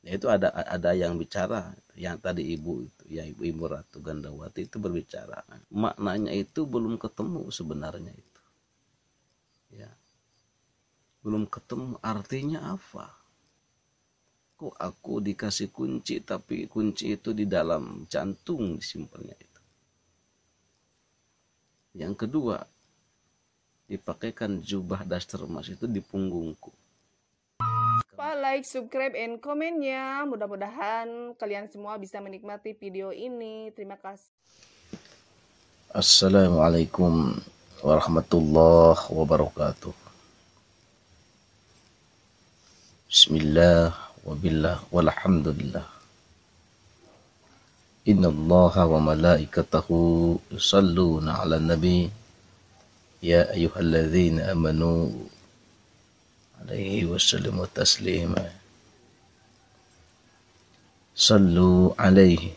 Yaitu ada yang bicara, yang tadi ibu itu, ya ibu Ratu Gandawati itu berbicara. Maknanya itu belum ketemu sebenarnya itu. Ya. Belum ketemu artinya apa? Kok aku dikasih kunci tapi kunci itu di dalam jantung disimpannya itu. Yang kedua, dipakaikan jubah daster emas itu di punggungku. Like, subscribe, and komennya. Mudah-mudahan kalian semua bisa menikmati video ini. Terima kasih. Assalamualaikum warahmatullahi wabarakatuh. Bismillah wabillah walhamdulillah. Innallaha wa malaikatahu yusalluna ala nabi. Ya ayyuhalladzina amanu alaihi wasallimu taslima. Sallu alaihi.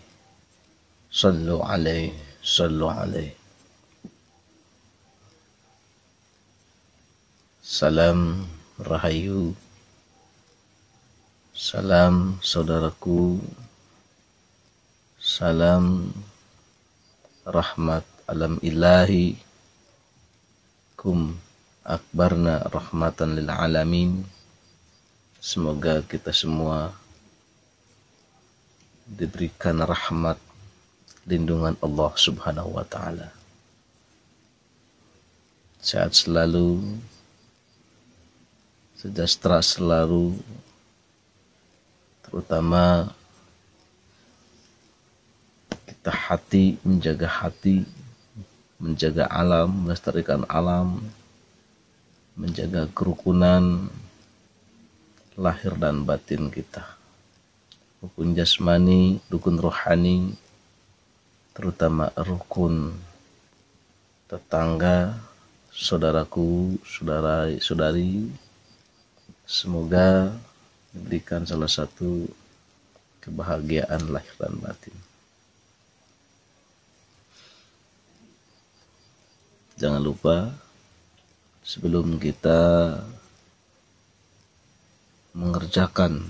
Sallu alaihi. Sallu alaihi. Salam rahayu. Salam saudaraku. Salam rahmat alam ilahi. Kum akbarna rahmatan lil alamin. Semoga kita semua diberikan rahmat lindungan Allah Subhanahu wa taala. Sehat selalu, sejahtera selalu, terutama kita menjaga alam, melestarikan alam, menjaga kerukunan lahir dan batin kita, rukun jasmani, rukun rohani, terutama rukun tetangga, saudaraku, saudari. Semoga diberikan salah satu kebahagiaan lahir dan batin. Jangan lupa, sebelum kita mengerjakan,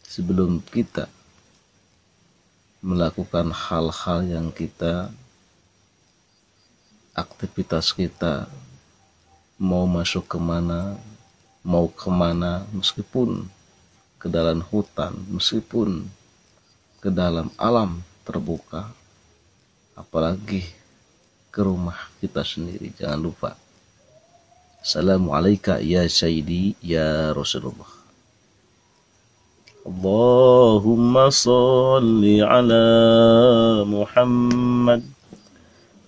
sebelum kita melakukan hal-hal yang kita, aktivitas kita, mau masuk kemana, mau kemana, meskipun ke dalam hutan, meskipun ke dalam alam terbuka, apalagi ke rumah kita sendiri, jangan lupa Assalamualaikum ya Sayyidi ya Rasulullah. Allahumma salli ala Muhammad.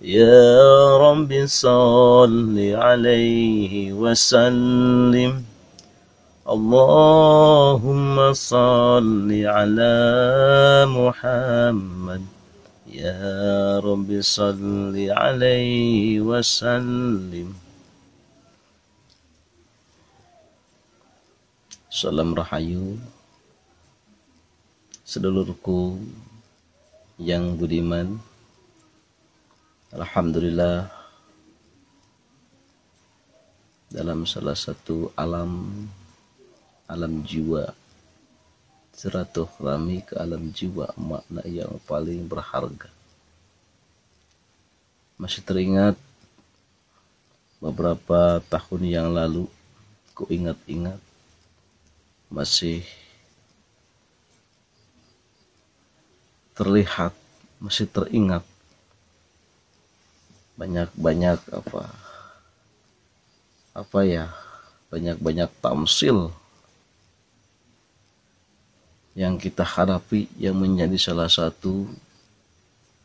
Ya Rabbi salli alaihi wasallim. Allahumma salli ala Muhammad. Ya Rabbi salli alaihi wasallim. Salam rahayu sedulurku yang budiman. Alhamdulillah, dalam salah satu alam jiwa, silaturahmi ke alam jiwa, makna yang paling berharga. Masih teringat beberapa tahun yang lalu, ku ingat-ingat, masih terlihat, masih teringat banyak banyak tamsil yang kita hadapi, yang menjadi salah satu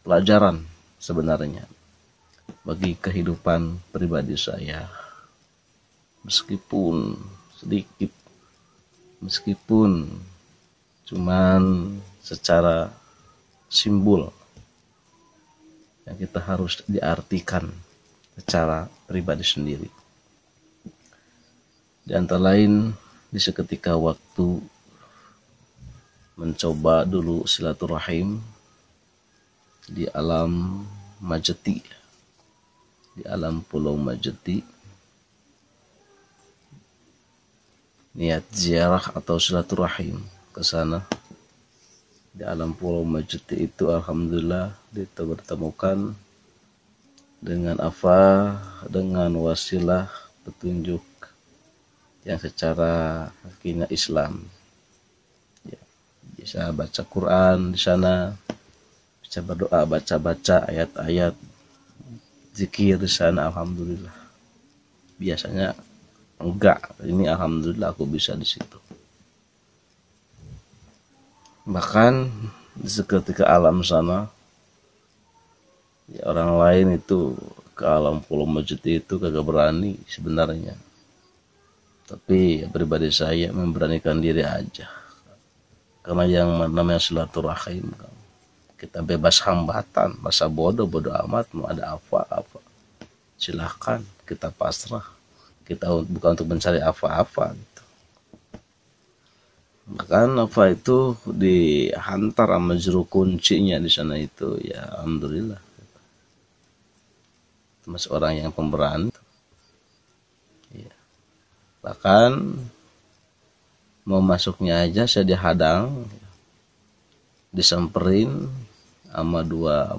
pelajaran sebenarnya bagi kehidupan pribadi saya. Meskipun sedikit, meskipun cuman secara simbol yang kita harus diartikan secara pribadi sendiri. Di antara lain, di seketika waktu mencoba dulu silaturahim di alam Majeti, di alam Pulau Majeti, niat ziarah atau silaturahim ke ke sana di alam Pulau Majeti itu. Alhamdulillah kita bertemukan dengan dengan wasilah petunjuk yang secara hakikatnya Islam. Ya, bisa baca Quran di sana, bisa berdoa, baca ayat-ayat zikir di sana. Alhamdulillah. Biasanya enggak, ini alhamdulillah aku bisa di situ. Bahkan di seketika alam sana, ya, orang lain itu ke alam Pulau Majeti itu kagak berani sebenarnya. Tapi ya, pribadi saya memberanikan diri aja. Karena yang namanya silaturahim, kita bebas hambatan, masa bodoh amat, mau ada apa-apa. Silahkan, kita pasrah. Kita bukan untuk mencari apa-apa. Gitu. Bahkan apa itu dihantar sama juru kuncinya di sana itu, ya alhamdulillah. Termasuk orang yang pemberani. Ya. Bahkan mau masuknya aja saya dihadang, disamperin sama dua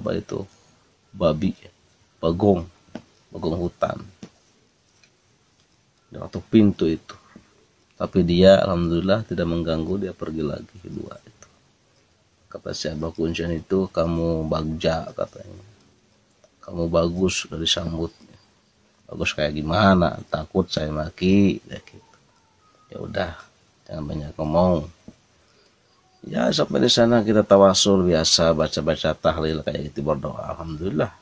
babi, bagong hutan di waktu pintu itu. Tapi dia alhamdulillah tidak mengganggu, dia pergi lagi kedua itu. Kata si Abah Kuncian itu, kamu bagja katanya, kamu bagus dari sambut. Bagus kayak gimana? Takut saya maki, ya gitu. Ya udah, jangan banyak ngomong. Ya sampai di sana kita tawasul biasa, baca tahlil kayak gitu, berdoa. Alhamdulillah.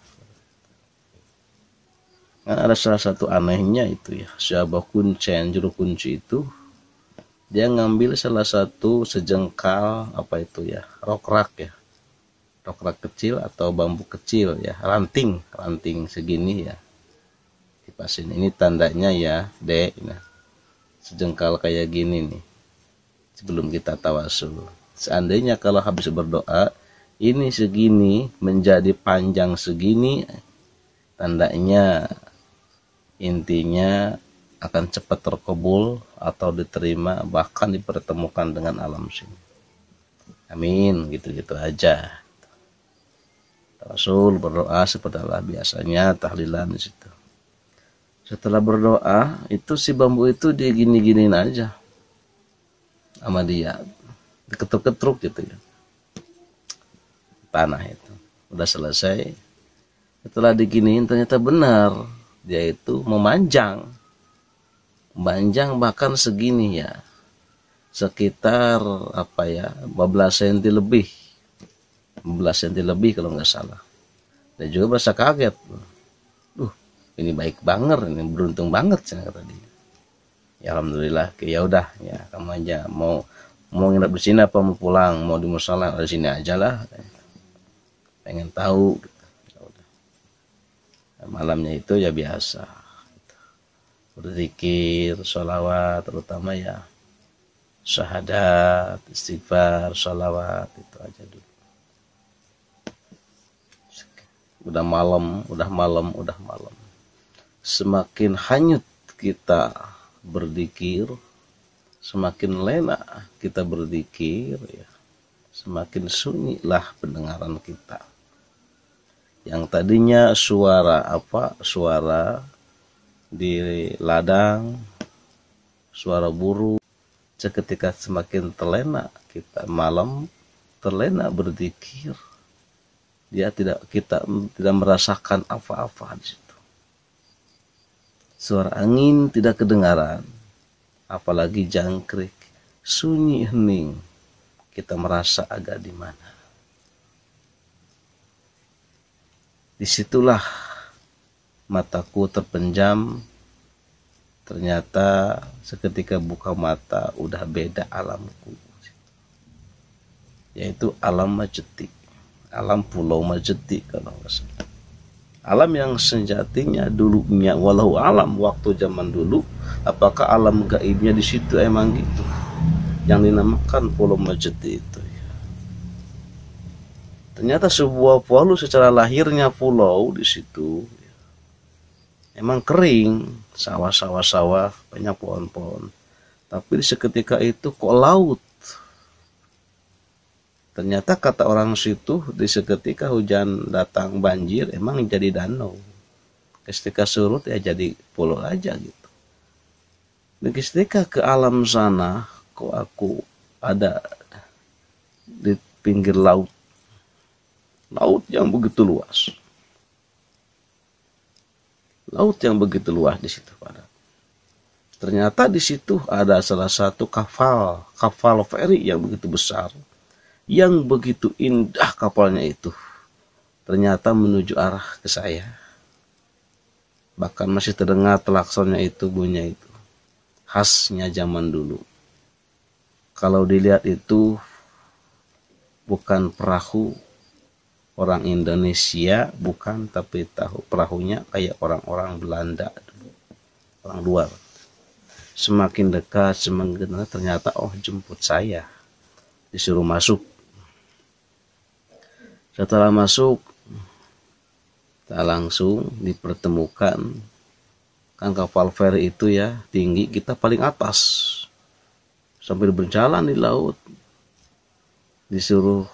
Nah, ada salah satu anehnya itu ya, si Abah Kuncian juru kunci itu, dia ngambil salah satu sejengkal rokrak kecil atau bambu kecil ya, ranting segini ya. Kipasin ini tandanya ya, Dek. Nah, sejengkal kayak gini nih. Sebelum kita tawasul. Seandainya kalau habis berdoa, ini segini menjadi panjang segini, tandanya intinya akan cepat terkabul atau diterima, bahkan dipertemukan dengan alam sini. Amin, gitu-gitu aja. Tawasul, berdoa seperti biasanya, tahlilan di situ. Setelah berdoa, itu si bambu itu dia gini-giniin aja sama dia, diketruk-ketruk gitu ya, tanah itu. Udah selesai, setelah diginiin ternyata benar, dia itu memanjang bahkan segini ya, sekitar 15 cm lebih, 15 cm lebih kalau nggak salah. Dan juga merasa kaget, ini baik banget, ini beruntung banget saya kata dia. Ya alhamdulillah, ya udah ya, kamu aja mau nginep di sini apa mau pulang, mau di musala di sini aja lah, pengen tahu gitu. Ya udah. Malamnya itu ya biasa, berzikir, sholawat, terutama ya syahadat, istighfar, sholawat, itu aja dulu. Udah malam. Semakin hanyut kita berzikir, semakin lena kita berzikir ya, semakin sunyilah pendengaran kita. Yang tadinya suara di ladang, suara burung, seketika semakin terlena kita malam, terlena berzikir, kita tidak merasakan apa-apa di situ. Suara angin tidak kedengaran, apalagi jangkrik, sunyi hening, kita merasa agak di mana. Disitulah mataku terpenjam, ternyata seketika buka mata udah beda alamku, yaitu alam Majeti, alam Pulau Majeti kalau nggak salah. Alam yang sejatinya dulunya, walau alam waktu zaman dulu, apakah alam gaibnya di situ emang gitu, yang dinamakan Pulau Majeti itu. Ternyata sebuah pulau, secara lahirnya pulau di situ emang kering, sawah, banyak pohon-pohon. Tapi di seketika itu kok laut, Ternyata kata orang situ, di seketika hujan datang banjir emang jadi danau. Ketika surut ya jadi pulau aja gitu. Dan ketika ke alam sana, kok aku ada di pinggir laut. Laut yang begitu luas. Laut yang begitu luas di situ pada. Ternyata di situ ada salah satu kapal feri yang begitu besar, yang begitu indah kapalnya itu. Ternyata menuju arah ke saya. Bahkan masih terdengar klaksonnya itu, bunyinya itu. Khasnya zaman dulu. Kalau dilihat itu bukan perahu orang Indonesia, bukan, tapi tahu perahunya kayak orang-orang Belanda, orang luar. Semakin dekat, semakin ternyata jemput saya, disuruh masuk. Setelah masuk, tak langsung dipertemukan. Kan kapal feri itu ya tinggi, kita paling atas. Sambil berjalan di laut, disuruh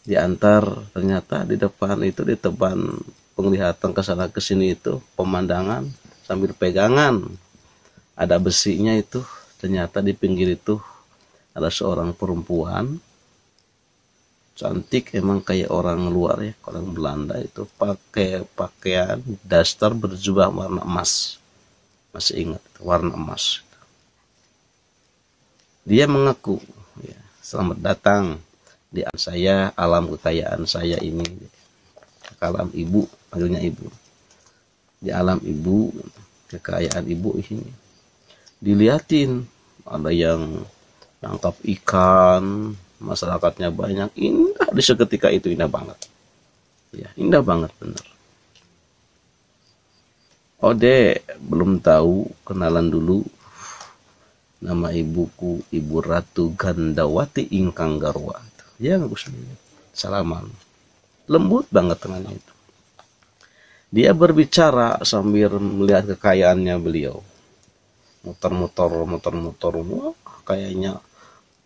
diantar. Ternyata di depan itu, di depan penglihatan ke sana ke sini itu pemandangan sambil pegangan ada besinya itu. Ternyata di pinggir itu ada seorang perempuan cantik, emang kayak orang luar ya, orang Belanda itu, pakai pakaian daster berjubah warna emas. Masih ingat warna emas. Dia mengaku ya, selamat datang di saya, alam kekayaan saya ini. Alam ibu, panggilnya ibu. Di alam ibu, kekayaan ibu ini. Dilihatin ada yang tangkap ikan, masyarakatnya banyak, indah di seketika itu, indah banget ya, indah banget bener. Ode belum tahu, kenalan dulu. Nama ibuku Ibu Ratu Gandawati Ingkang Garwa ya, nggak usah salaman, lembut banget tangannya itu. Dia berbicara sambil melihat kekayaannya beliau, muter-muter, wah kayaknya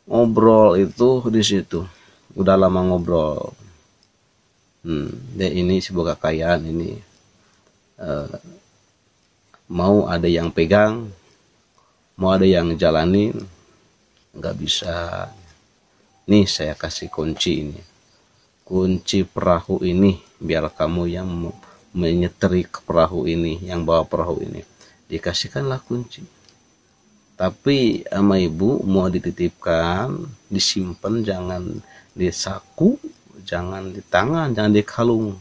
ngobrol itu di situ udah lama ngobrol. Dia ini sebuah kekayaan ini, mau ada yang pegang, mau ada yang jalanin, nggak bisa. Nih saya kasih kunci ini, kunci perahu ini, biar kamu yang menyeteri ke perahu ini, yang bawa perahu ini. Dikasihkanlah kunci. Tapi sama ibu mau dititipkan, disimpan, jangan di saku, jangan di tangan, jangan di kalung.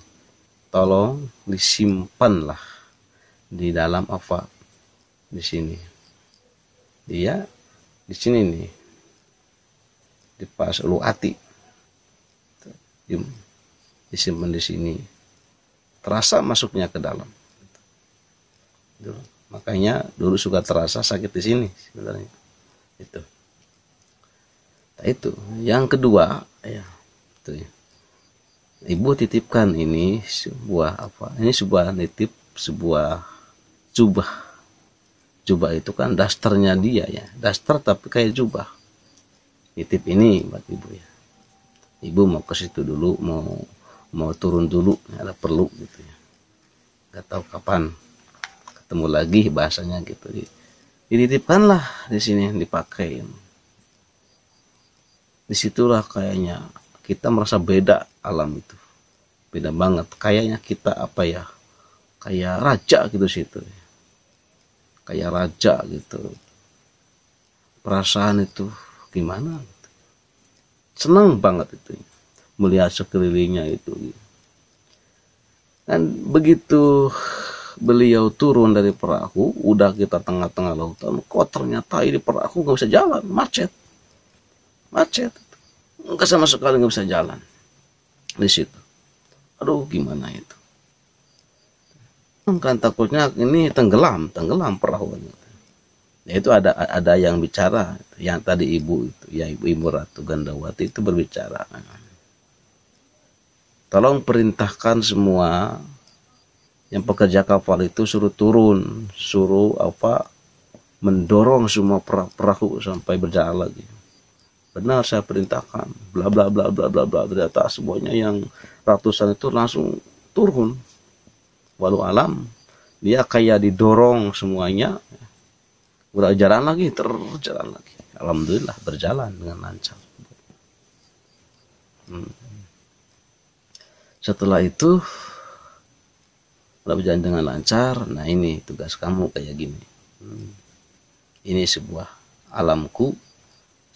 Tolong disimpanlah di dalam apa? Di sini. Dia di sini nih. Di pas Luati. Disimpan di sini. Terasa masuknya ke dalam. Makanya dulu suka terasa sakit di sini sebenarnya. Itu. Yang kedua ya, itu ya. Ibu titipkan ini sebuah apa? Ini sebuah nitip, sebuah jubah. Jubah itu kan dasternya dia ya, daster tapi kayak jubah. Nitip ini buat ibu ya. Ibu mau ke situ dulu, mau turun dulu, ada perlu gitu ya. Gak tahu kapan ketemu lagi bahasanya gitu. Dititipkanlah di sini, dipakai. Disitulah kayaknya kita merasa beda, alam itu beda banget. Kayaknya kita apa ya, kayak raja gitu situ, kayak raja gitu. Perasaan itu gimana? Senang banget itu melihat sekelilingnya itu. Dan begitu beliau turun dari perahu, udah kita tengah-tengah lautan, kok ternyata ini perahu nggak bisa jalan, macet, nggak sama sekali nggak bisa jalan di situ. Aduh gimana itu? Kan takutnya ini tenggelam perahu. Ya itu ada yang bicara, yang tadi ibu itu, ya ibu Ratu Gandawati itu berbicara. Tolong perintahkan semua yang pekerja kapal itu suruh turun, suruh mendorong semua perahu sampai berjalan lagi. benar saya perintahkan, bla bla bla bla bla bla. Ternyata semuanya yang ratusan itu langsung turun. Walau alam, dia kayak didorong semuanya, udah jalan lagi, terjalan lagi. Alhamdulillah berjalan dengan lancar. Setelah itu udah berjalan dengan lancar. Nah ini tugas kamu kayak gini. Ini sebuah alamku,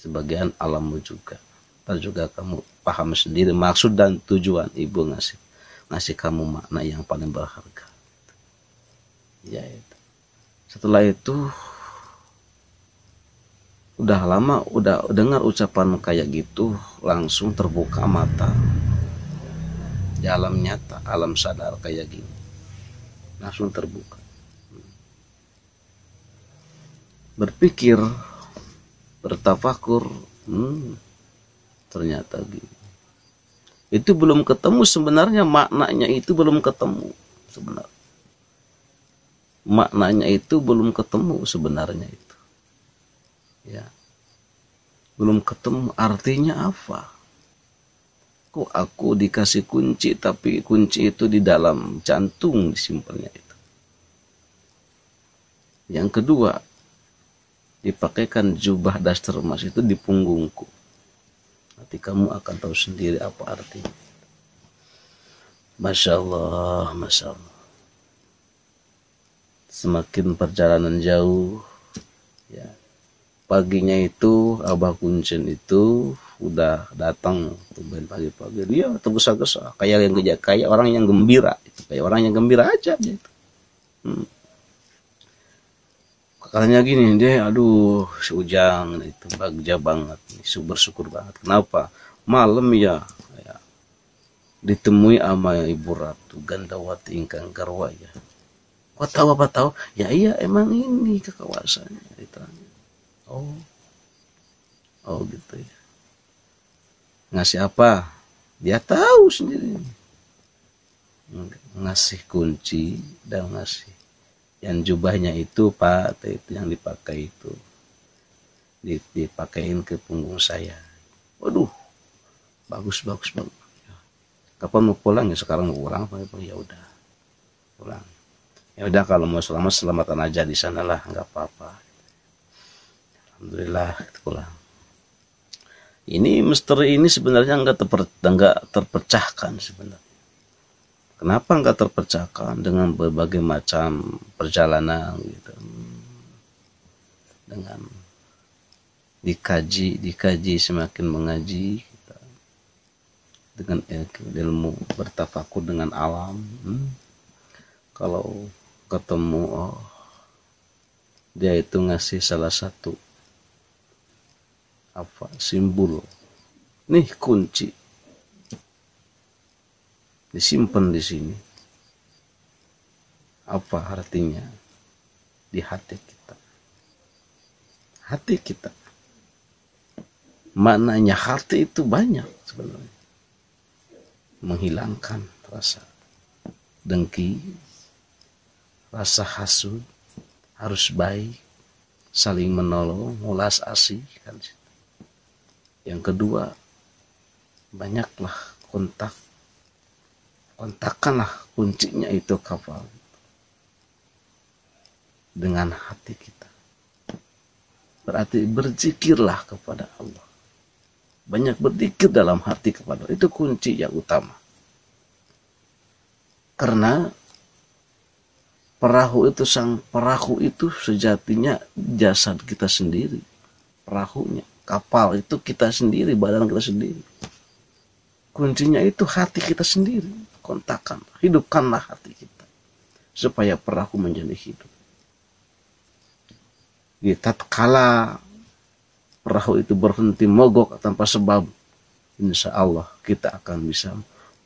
sebagian alammu juga. Ntar juga kamu paham sendiri maksud dan tujuan ibu ngasih kamu makna yang paling berharga. Ya itu. Setelah itu udah lama udah dengar ucapan kayak gitu, langsung terbuka mata. Di alam nyata, alam sadar kayak gini, langsung terbuka. Berpikir, bertafakur, ternyata gini. Itu belum ketemu sebenarnya, maknanya itu belum ketemu sebenarnya. Maknanya itu belum ketemu sebenarnya itu. Ya. Belum ketemu artinya apa? Kok aku dikasih kunci tapi kunci itu di dalam jantung disimpannya itu. Yang kedua, dipakaikan jubah daster emas itu di punggungku. Nanti kamu akan tahu sendiri apa artinya. Masya Allah, Masya Allah. Semakin perjalanan jauh, ya, paginya itu Abah Kuncen itu udah datang tumben pagi-pagi, dia tergesa-gesa kayak orang yang gembira, kayak orang yang gembira aja gitu. Katanya gini, dia aduh si Ujang itu bagja banget, bersyukur banget. Kenapa? Malam ya ditemui sama Ibu Ratu Gandawati ingkang garwa ya. Kok tahu apa tahu? Ya iya emang ini kekawasannya ditanya. Oh gitu ya. Ngasih apa? Dia tahu sendiri. Ngasih kunci dan ngasih yang jubahnya itu Pak, itu yang dipakai itu dipakein ke punggung saya. Waduh, bagus. Kapan mau pulang ya? Sekarang mau pulang? Ya udah, pulang. Ya udah kalau mau selamatan aja di sana lah, nggak apa-apa. Alhamdulillah pulang. Ini misteri ini sebenarnya nggak terpecahkan sebenarnya. Kenapa nggak terpecahkan? Dengan berbagai macam perjalanan gitu, dengan dikaji semakin mengaji gitu. Dengan ilmu bertafakur dengan alam. Kalau ketemu dia itu ngasih salah satu simbol, nih kunci disimpan di sini. Apa artinya? Di hati kita. Hati kita. Maknanya hati itu banyak sebenarnya. Menghilangkan rasa dengki, rasa hasud, harus baik, saling menolong, ulas asih kan. Yang kedua, banyaklah kontakkanlah kuncinya itu kapal dengan hati kita. Berarti berzikirlah kepada Allah. Banyak berzikir dalam hati kepada Allah. Itu kunci yang utama. Karena perahu itu sejatinya jasad kita sendiri. Perahunya. Kapal itu kita sendiri, badan kita sendiri. Kuncinya itu hati kita sendiri. Kontakkan, hidupkanlah hati kita. Supaya perahu menjadi hidup. Tatkala perahu itu berhenti mogok tanpa sebab, insya Allah kita akan bisa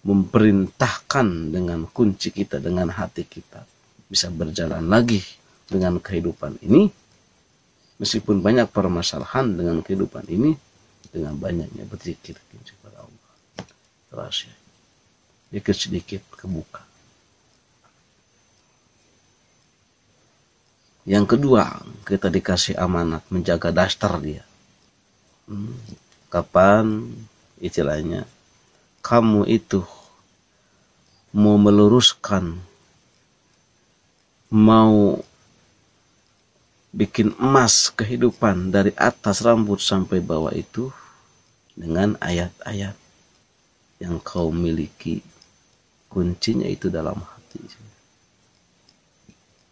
memerintahkan dengan kunci kita, dengan hati kita. Bisa berjalan lagi dengan kehidupan ini. Meskipun banyak permasalahan dengan kehidupan ini, dengan banyaknya berzikir kepada Allah. Rahasia. Sedikit kebuka. Yang kedua, kita dikasih amanat menjaga dasar dia. kapan istilahnya kamu itu mau meluruskan, mau bikin emas kehidupan dari atas rambut sampai bawah itu dengan ayat-ayat yang kau miliki, kuncinya itu dalam hati.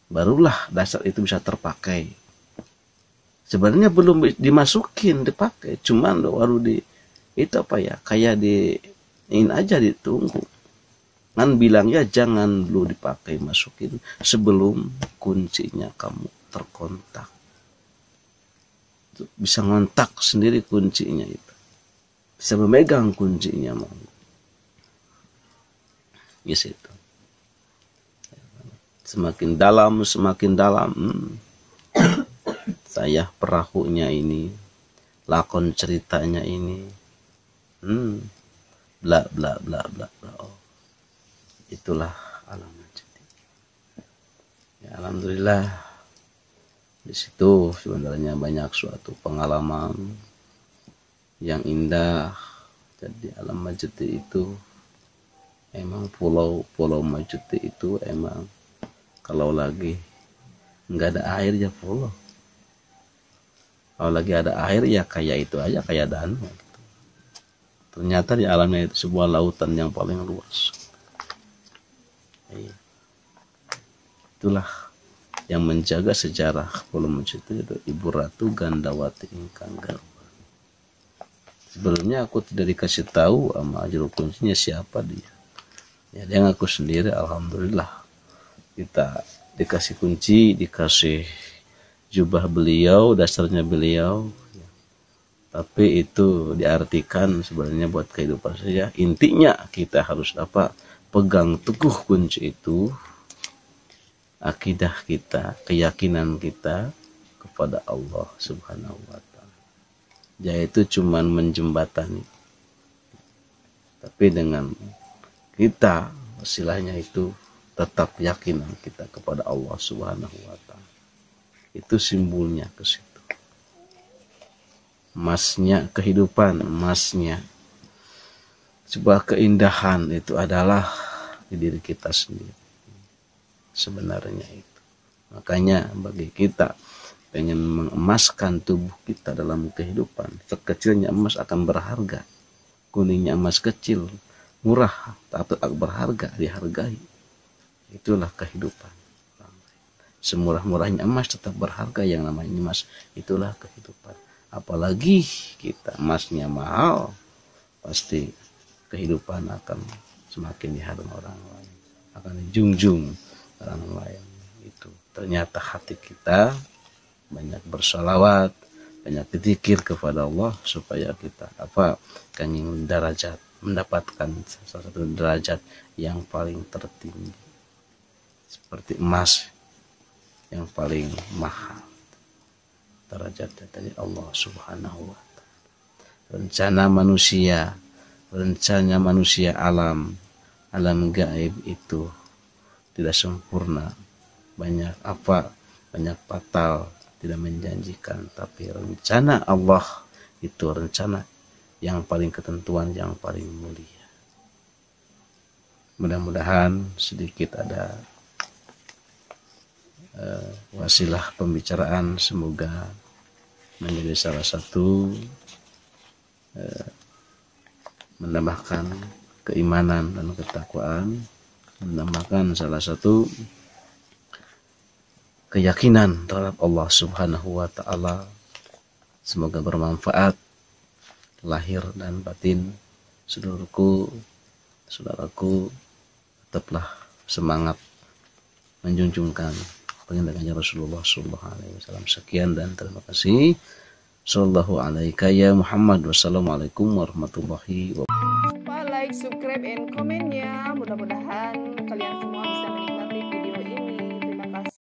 Barulah dasar itu bisa terpakai. Sebenarnya belum dimasukin, dipakai, cuman baru itu apa ya, kayak ingin aja ditunggu. Kan bilangnya jangan dulu dipakai, masukin sebelum kuncinya kamu terkontak. Bisa ngontak sendiri kuncinya itu. Bisa memegang kuncinya mau. Yes itu. Semakin dalam, saya perahunya ini, lakon ceritanya ini, bla bla bla bla bla. Oh, itulah alam majdi. Ya, alhamdulillah di situ sebenarnya banyak suatu pengalaman yang indah. Jadi alam majdi itu emang pulau majdi itu emang kalau lagi nggak ada air ya pulau. Kalau lagi ada air ya kayak itu aja, kayak danau gitu. Ternyata di alamnya itu sebuah lautan yang paling luas. Itulah yang menjaga sejarah Pulau Majdi itu Ibu Ratu Gandawati ingkang Garwa. Sebelumnya aku tidak dikasih tahu sama juru kuncinya siapa dia. Ya, dia ngaku sendiri. Alhamdulillah kita dikasih kunci, dikasih jubah beliau, dasarnya beliau, tapi itu diartikan sebenarnya buat kehidupan saja. Intinya kita harus pegang teguh kunci itu, akidah kita, keyakinan kita kepada Allah Subhanahu wa Ta'ala. Yaitu cuman menjembatani, tapi dengan kita istilahnya itu tetap yakinan kita kepada Allah Subhanahu wa Ta'ala. Itu simbolnya ke situ. Emasnya kehidupan, emasnya sebuah keindahan itu adalah di diri kita sendiri. Sebenarnya itu. Makanya bagi kita pengen mengemaskan tubuh kita dalam kehidupan, sekecilnya emas akan berharga. Kuningnya emas kecil, murah, tapi berharga, dihargai. Itulah kehidupan. Semurah-murahnya emas tetap berharga, yang namanya emas itulah kehidupan. Apalagi kita emasnya mahal, pasti kehidupan akan semakin dihargai orang lain, akan dijunjung orang lain. Itu ternyata hati kita banyak bersalawat, banyak berzikir kepada Allah supaya kita kenging derajat, mendapatkan salah satu derajat yang paling tertinggi seperti emas yang paling mahal derajatnya dari Allah Subhanahu wa Ta'ala. Rencana manusia alam gaib itu tidak sempurna, banyak fatal, tidak menjanjikan, tapi rencana Allah itu rencana yang paling ketentuan, yang paling mulia. Mudah-mudahan sedikit ada wasilah pembicaraan, semoga menjadi salah satu menambahkan keimanan dan ketakwaan, menambahkan salah satu keyakinan terhadap Allah Subhanahu wa Ta'ala. Semoga bermanfaat lahir dan batin. Saudaraku, tetaplah semangat menjunjungkan pengindahannya Rasulullah Sallallahu Alaihi Wasallam. Sekian dan terima kasih. Sallallahu alaika ya Muhammad. Wassalamualaikum warahmatullahi wabarakatuh. Like, subscribe, and komennya. Mudah-mudahan kalian semua bisa